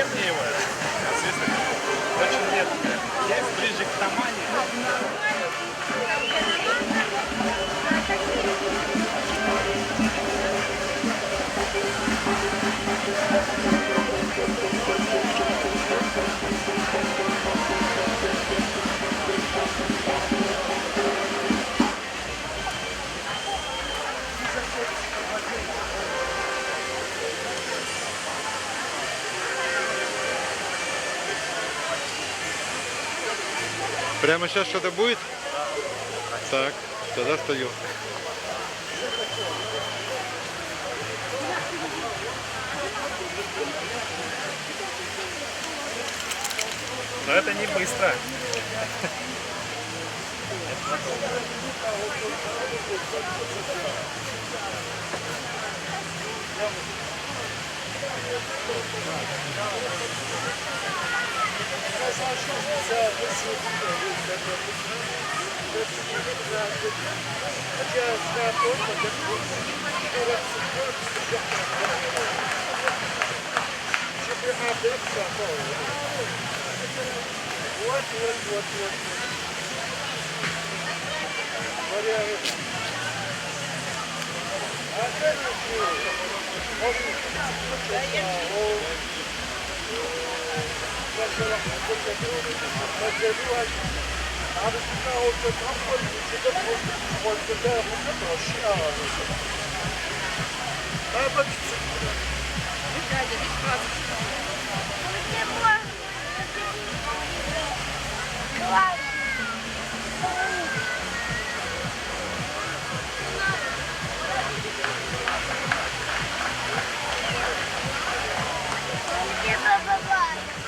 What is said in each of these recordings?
красивая. Очень редкая. Есть ближе к Тамане. Прямо сейчас что-то будет? Так, тогда стою. Но это не быстро.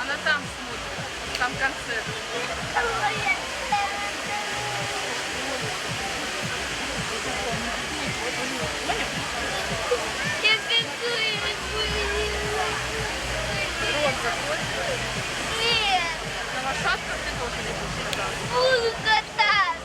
Она там смотрит, там концерт. Нет, На лошадках ты тоже летишь, да? буду кататься.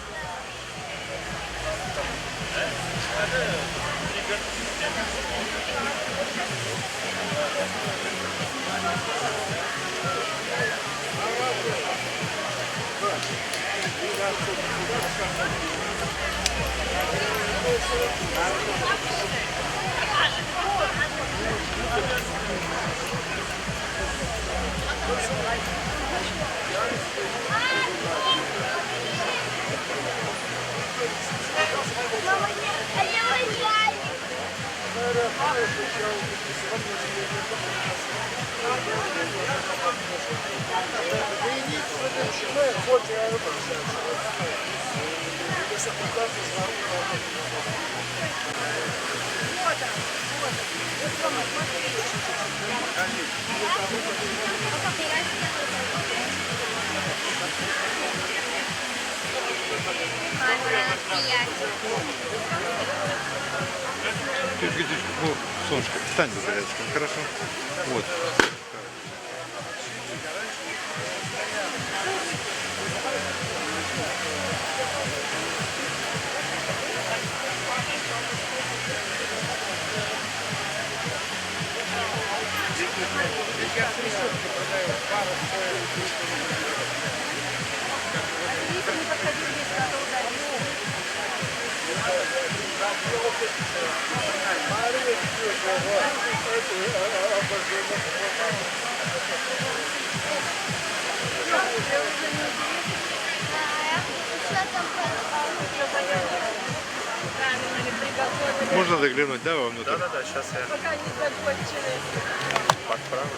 Мама, а я уезжаю. Ну, солнышко, встань за рядышком, хорошо? Вот. Можно заглянуть, да, вовнутрь? Да-да-да, сейчас я Пока не закончили. подправлю.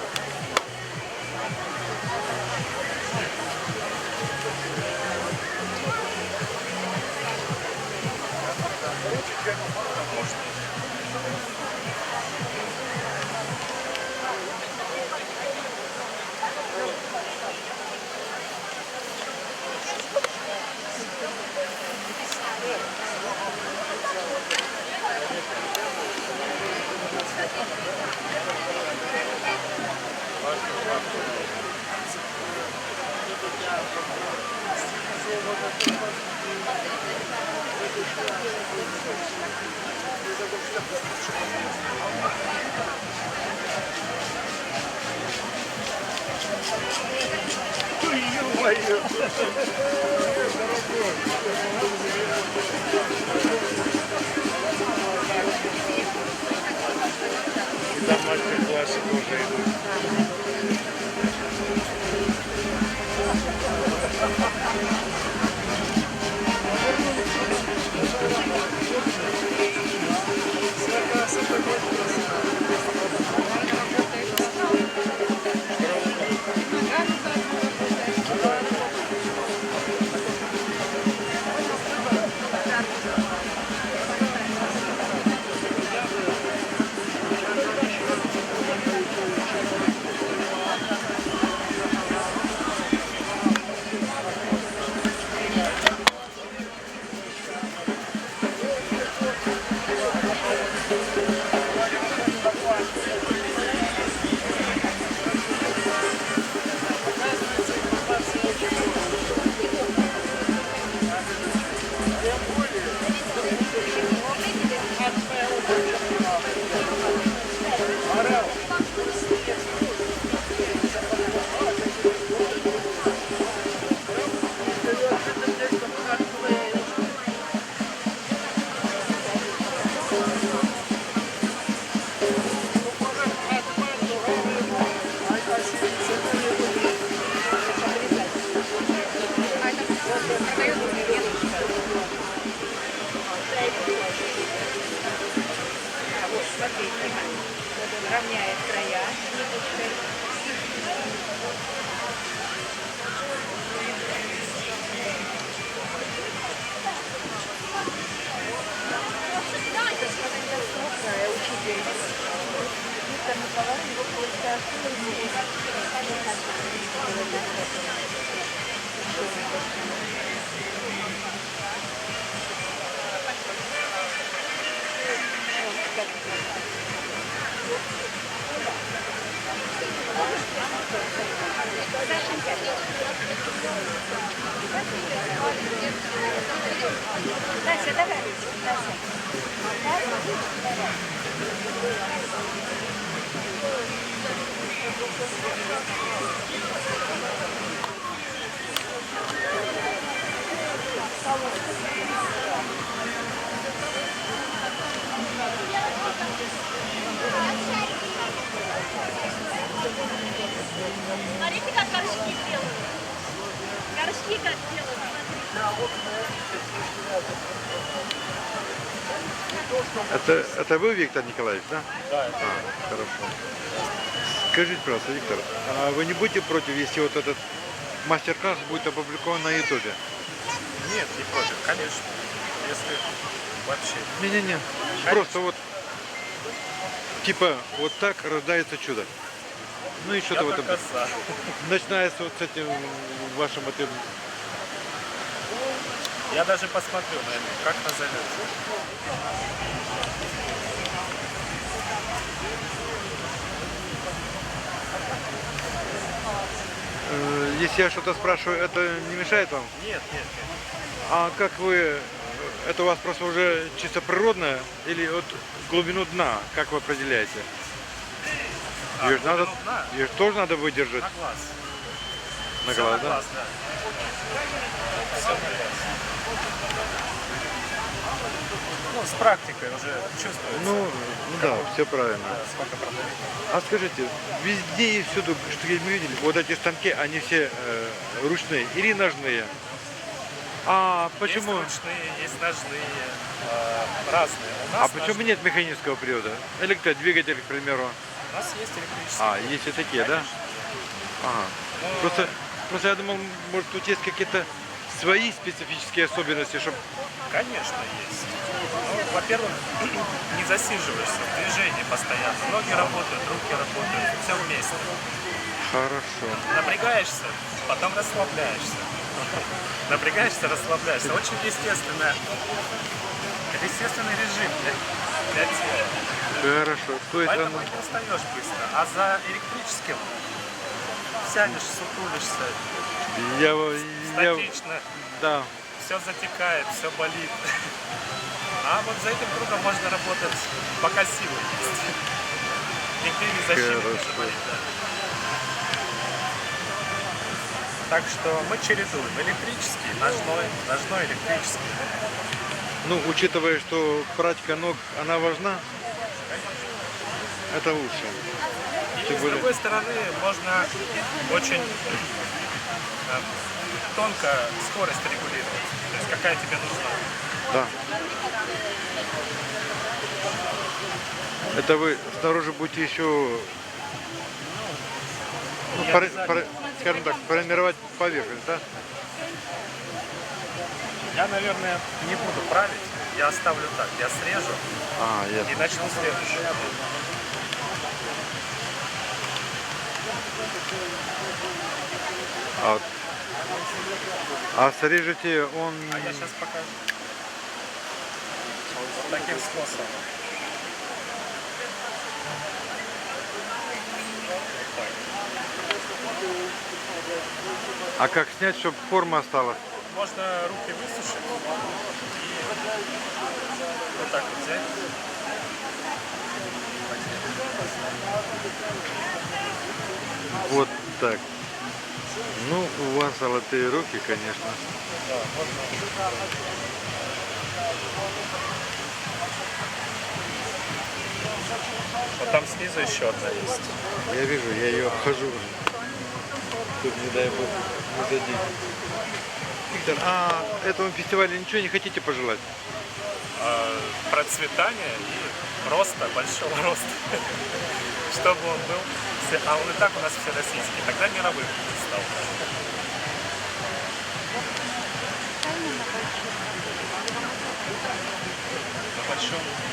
И там мастер-классы тоже идут. Равняет края. Дася, давай. Смотрите, как горшки делают. Горшки как делают, Это вы, Виктор Николаевич, да? Да, А, хорошо. Скажите, пожалуйста, Виктор, а вы не будете против, если вот этот мастер-класс будет опубликован на Ютубе? нет, не против, конечно. Если вообще. Не-не-не, просто вот, типа, вот так рождается чудо. Ну и что-то Я в этом. только за. Начиная с вот с этим вашим этим. Я даже посмотрю на это, как назовется. Если я что-то спрашиваю, это не мешает вам? Нет, нет, нет. А как вы, это у вас просто уже чисто природное или вот глубину дна, как вы определяете? А, Ее же надо, глубину дна? ее же тоже надо выдержать На глаз. на Всё глаз, на да? глаз, да. Всё на глаз. Ну, с практикой уже чувствуется. Ну да, все правильно. Сколько продавить. А скажите, везде и всюду, что мы видели, вот эти станки, они все ручные или ножные? А почему? Есть ручные, есть ножные, разные. У нас А почему нет механического привода? Электродвигатель, к примеру. У нас есть электрические. А, есть и такие, да? Ага. Просто я думал, может тут есть какие-то свои специфические особенности, чтобы... Конечно, есть. Ну, во-первых, не засиживаешься в движении постоянно. Ноги работают, руки работают, все вместе. Хорошо. Напрягаешься, потом расслабляешься. Напрягаешься, расслабляешься. Очень естественно. Это естественный режим для тела. Хорошо. То есть Поэтому оно... не устаешь быстро. А за электрическим сядешь, сутулишься, Я... статично. Да. все затекает, все болит. А вот за этим кругом можно работать, пока силы есть. Нигде не защитит, не Хорошо. болит, да. Так что мы чередуем электрический, ножной, электрический. Ну, учитывая, что прачка ног, она важна, это лучше. И Тем с более- другой стороны, можно очень тонко скорость регулировать. То есть какая тебе нужна. Да. Это вы снаружи будете еще, ну, Не обязательно. скажем так, формировать поверхность, да? Я, наверное, не буду править. Я оставлю так. Я срежу и Ясно. начну следующий. А, а срежете он... А я сейчас покажу. Вот таким способом. А как снять, чтобы форма осталась? Можно руки высушить и вот так вот взять. Вот так. Ну, у вас золотые руки, конечно. Да, можно. Вот там снизу еще одна есть. Я вижу, я ее обхожу уже. Тут, не дай бог, не задеть. Виктор, а этому фестивалю ничего не хотите пожелать? Процветания и роста, большого роста. Чтобы он был. А он и так у нас всероссийский. Тогда мировым стал. На большом.